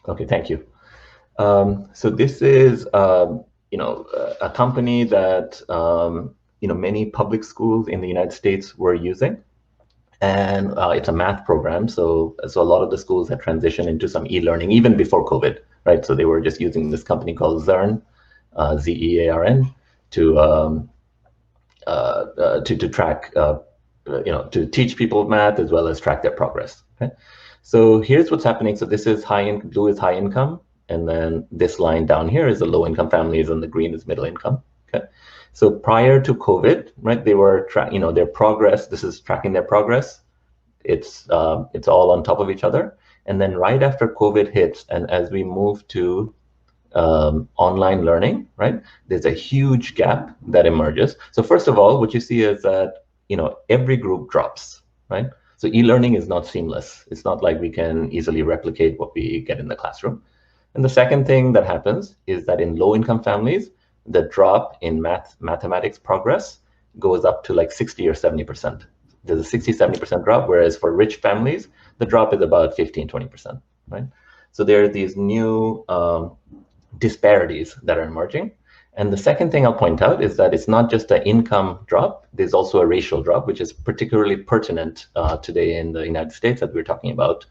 Okay, thank you. So this is, a company that, many public schools in the United States were using. And it's a math program. So a lot of the schools had transitioned into some e-learning even before COVID, right? So they were just using this company called Zearn, Zearn, to to track, to teach people math as well as track their progress. Okay? So here's what's happening. So this is blue is high income, and then this line down here is the low income families, and the green is middle income. Okay. So prior to COVID, right, they were their progress. This is tracking their progress. It's all on top of each other. And then right after COVID hits, and as we move to online learning, right, there's a huge gap that emerges. So first of all, what you see is that every group drops, right? So e-learning is not seamless. It's not like we can easily replicate what we get in the classroom. And the second thing that happens is that in low-income families, the drop in mathematics progress goes up to like 60 or 70%. There's a 60, 70% drop, whereas for rich families, the drop is about 15, 20%, right? So there are these new disparities that are emerging. And the second thing I'll point out is that it's not just an income drop, there's also a racial drop, which is particularly pertinent today in the United States, that we're talking about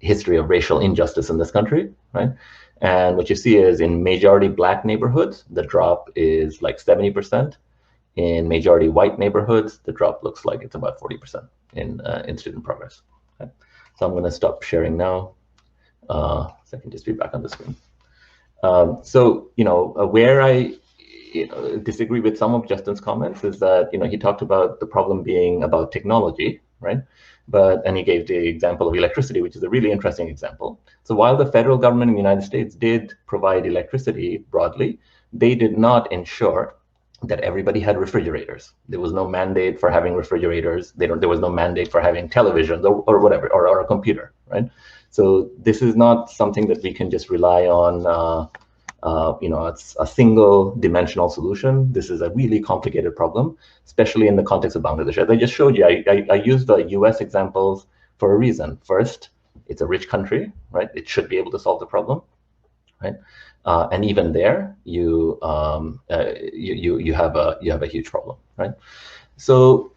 history of racial injustice in this country, right? And what you see is in majority Black neighborhoods, the drop is like 70%. In majority white neighborhoods, the drop looks like it's about 40% in student progress. Okay? So I'm going to stop sharing now, so I can just be back on the screen. So, where I disagree with some of Justin's comments is that, he talked about the problem being about technology, right? And he gave the example of electricity, which is a really interesting example. So while the federal government in the United States did provide electricity broadly, they did not ensure that everybody had refrigerators. There was no mandate for having refrigerators. There was no mandate for having televisions or whatever, or a computer, right? So this is not something that we can just rely on, it's a single dimensional solution. This is a really complicated problem, especially in the context of Bangladesh. As I just showed you, I used the US examples for a reason. First, it's a rich country, right? It should be able to solve the problem, right? And even there, you have a huge problem, right? So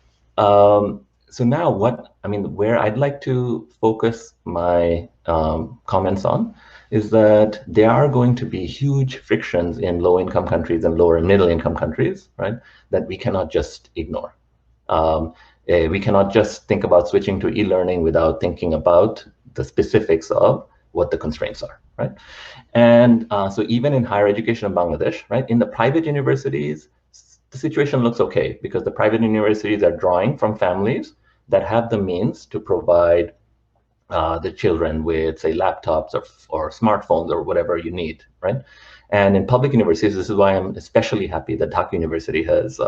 now where I'd like to focus my comments on is that there are going to be huge frictions in low-income countries and lower and middle-income countries, right? That we cannot just ignore. We cannot just think about switching to e-learning without thinking about the specifics of what the constraints are, right? And so even in higher education in Bangladesh, right, in the private universities, the situation looks okay because the private universities are drawing from families that have the means to provide the children with, say, laptops or smartphones or whatever you need, right? And in public universities, this is why I'm especially happy that Dhaka University has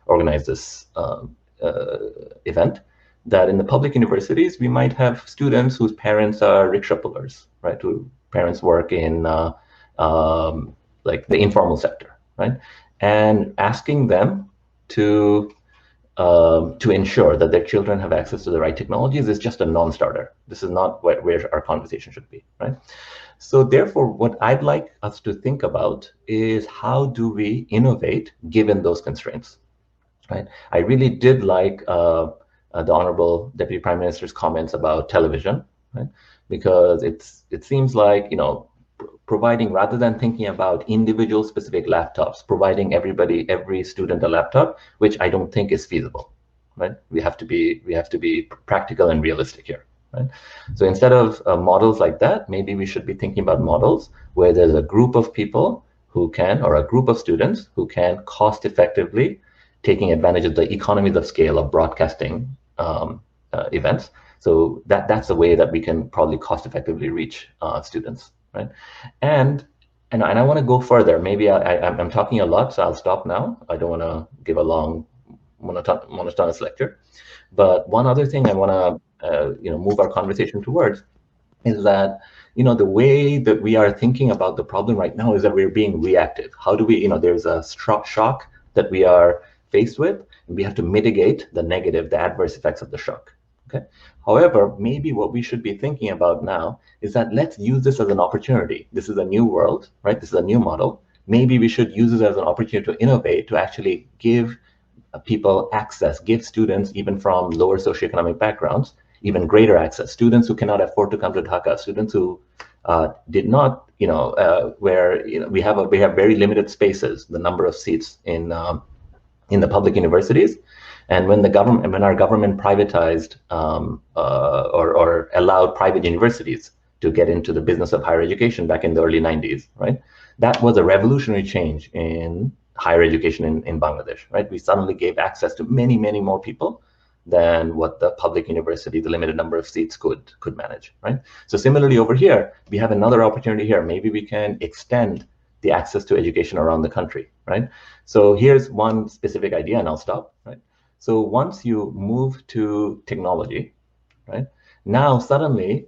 organized this event, that in the public universities, we might have students whose parents are rickshaw pullers, right? Whose parents work in like the informal sector, right? And asking them to ensure that their children have access to the right technologies is just a non-starter. This is not where our conversation should be, right? So therefore, what I'd like us to think about is how do we innovate given those constraints, right? I really did like the Honorable Deputy Prime Minister's comments about television, right? Because it seems like, providing, rather than thinking about individual specific laptops, providing every student a laptop, which I don't think is feasible, right? We have to be practical and realistic here, right? So instead of models like that, maybe we should be thinking about models where there's a group of people who can, or a group of students who can cost effectively, taking advantage of the economies of scale of broadcasting events. So that's a way that we can probably cost effectively reach students, right? And I want to go further. Maybe I'm talking a lot, so I'll stop now. I don't want to give a long monotonous lecture. But one other thing I want to move our conversation towards is that the way that we are thinking about the problem right now is that we're being reactive. How do we, there's a shock that we are faced with, and we have to mitigate the negative, the adverse effects of the shock. Okay. However, maybe what we should be thinking about now is that let's use this as an opportunity. This is a new world, right? This is a new model. Maybe we should use it as an opportunity to innovate, to actually give people access, give students even from lower socioeconomic backgrounds even greater access. Students who cannot afford to come to Dhaka, students who did not, where we have very limited spaces, the number of seats in the public universities. And when our government privatized or allowed private universities to get into the business of higher education back in the early 90s, right? That was a revolutionary change in higher education in Bangladesh, right? We suddenly gave access to many, many more people than what the public university, the limited number of seats could manage, right? So similarly over here, we have another opportunity here. Maybe we can extend the access to education around the country, right? So here's one specific idea, and I'll stop, right? So once you move to technology, right? Now suddenly,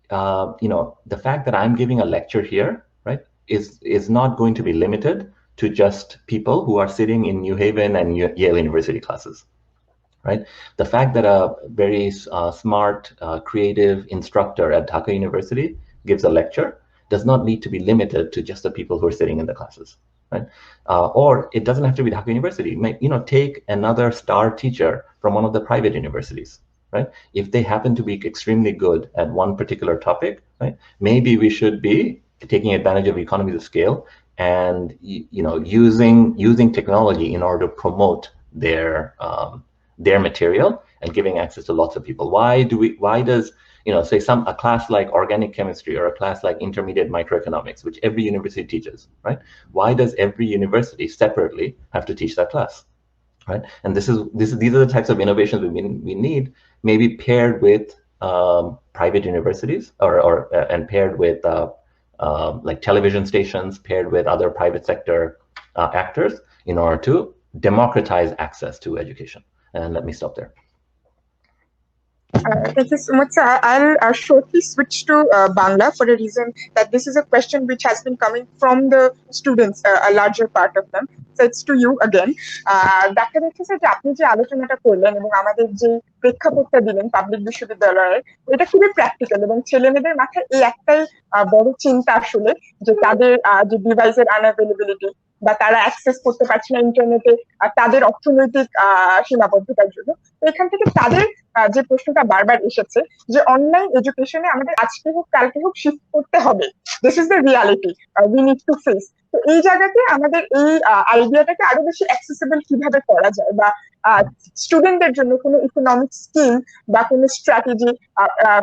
the fact that I'm giving a lecture here, right, is not going to be limited to just people who are sitting in New Haven and Yale University classes, right? The fact that a very smart, creative instructor at Dhaka University gives a lecture does not need to be limited to just the people who are sitting in the classes, right? Or it doesn't have to be Dhaka University. Take another star teacher from one of the private universities, right? If they happen to be extremely good at one particular topic, right? Maybe we should be taking advantage of economies of scale and using technology in order to promote their material and giving access to lots of people. Why does say a class like organic chemistry or a class like intermediate microeconomics, which every university teaches, right? Why does every university separately have to teach that class, right? And these are the types of innovations we need, maybe paired with private universities and paired with like television stations, paired with other private sector actors in order to democratize access to education. And let me stop there. Thank you so much, sir. I'll shortly switch to Bangla for a reason that this is a question which has been coming from the students, a larger part of them. So it's to you again. দেখা যাচ্ছে যে আপনি যে আলোচনাটা করলেন এবং আমাদের যে প্রেক্ষাপটটা দিলেন পাবলিক বিশ্ববিদ্যালয়ের, এটা খুবই প্র্যাকটিক্যাল এবং ছেলেমেয়েদের মাথায় এই একটাই বড় চিন্তা আসলে যে তাদের যে ডিভাইসের আনঅ্যাভেলেবিলিটি বা তারা অ্যাক্সেস করতে পারছে না ইন্টারনেটে তাদের অর্থনৈতিক সীমাবদ্ধতার জন্য। তো এখান থেকে তাদের যে প্রশ্নটা বারবার এসেছে যে অনলাইন এডুকেশনে আমাদের আজকে হোক কালকে হোক শিফট করতে হবে, this is the reality we need to face. তো এই জায়গাতে আমাদের এই আইডিয়াটাকে আরো বেশি অ্যাক্সেসিবল কিভাবে করা যায় বা স্টুডেন্টদের জন্য কোনো ইকোনমিক স্কিম বা কোনো স্ট্র্যাটেজি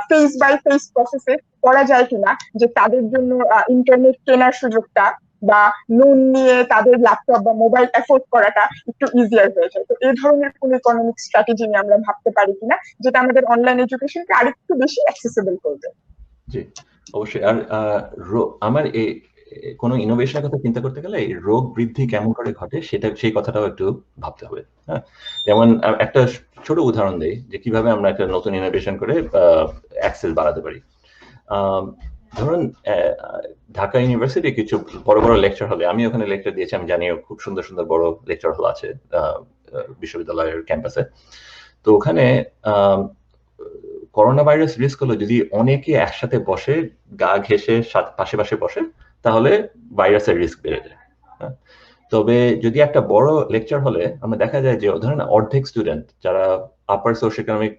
ফেস বাই ফেস প্রসেসে করা যায় কিনা যে তাদের জন্য ইন্টারনেট কেনার সুযোগটা বা লোন নিয়ে তাদের ল্যাপটপ বা মোবাইল এফোর্ড করাটা একটু ইজিয়ার হয়ে যায়। তো এই ধরনের কোন ইকোনমিক স্ট্র্যাটেজি নিয়ে আমরা ভাবতে পারি কিনা যেটা আমাদের অনলাইন এডুকেশনকে আরেকটু বেশি অ্যাক্সেসিবল করবে। জি অবশ্যই। আর আমার এই কোনো ইনোভেশনের কথা চিন্তা করতে গেলে রোগ বৃদ্ধি কেমন করে ঘটে সেই কথাটাও একটু ভাবতে হবে। হ্যাঁ, যেমন একটা ছোট উদাহরণ দেই যে কিভাবে আমরা একটা নতুন ইনোভেশন করে অ্যাক্সেস বাড়াতে পারি। ধরুন ঢাকা ইউনিভার্সিটি কিছু বড় বড় লেকচার হলে, আমি ওখানে লেকচার দিয়েছি, আমি জানি খুব সুন্দর সুন্দর বড় লেকচার হল আছে বিশ্ববিদ্যালয়ের ক্যাম্পাসে। তো ওখানে করোনা ভাইরাস রিস্ক হলো যদি অনেকে একসাথে বসে গা ঘেঁষে পাশে পাশে বসে তাহলে ভাইরাসের রিস্ক বেড়ে যায়। তবে যদি একটা বড় লেকচার হলে আমরা দেখা যায় যে ধরেন অর্ধেক স্টুডেন্ট যারা আপার সোশিও ইকোনমিক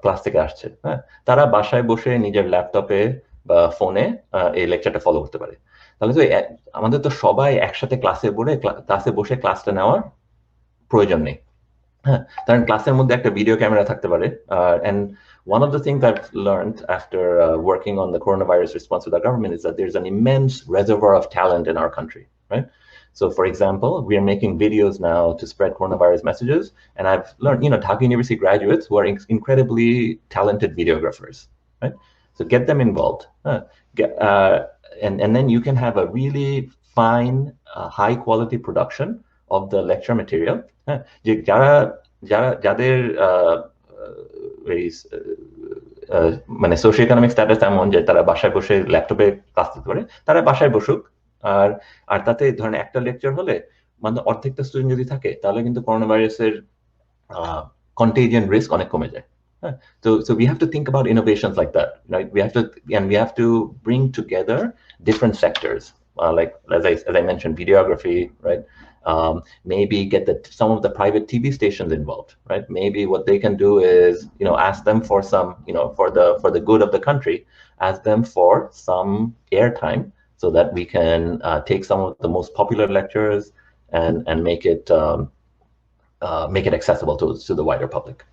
ক্লাস থেকে আসছে, হ্যাঁ, তারা বাসায় বসে নিজের ল্যাপটপে বা ফোনে এই লেকচারটা ফলো করতে পারে। তাহলে তো আমাদের তো সবাই একসাথে ক্লাসে বসে ক্লাসটা নেওয়ার প্রয়োজন নেই। হ্যাঁ, কারণ ক্লাসের মধ্যে একটা ভিডিও ক্যামেরা থাকতে পারে। And one of the things I've learned after working on the coronavirus response with our government is that there's an immense reservoir of talent in our country, right? So for example, we are making videos now to spread coronavirus messages, and I've learned, Dhaka University graduates who are incredibly talented videographers, right? So get them involved, and then you can have a really fine, high quality production of the lecture material. যে যাদের মানে socio economic status এমন যে তারা বাসায় বসে ল্যাপটপে class দিতে পারে, তারা বাসায় বসুক। আর তাতে ধরেন একটা লেকচার হলে মানে অর্ধেকটা স্টুডেন্ট যদি থাকে তাহলে কিন্তু করোনা ভাইরাসের কন্টেজিয়ন রিস্ক অনেক কমে যায়, So we have to think about innovations like that, right? We have to bring together different sectors, like as I mentioned, videography, right? Maybe get some of the private TV stations involved, right? Maybe what they can do is, ask them for some, for the good of the country, ask them for some airtime so that we can take some of the most popular lectures and make it accessible to the wider public.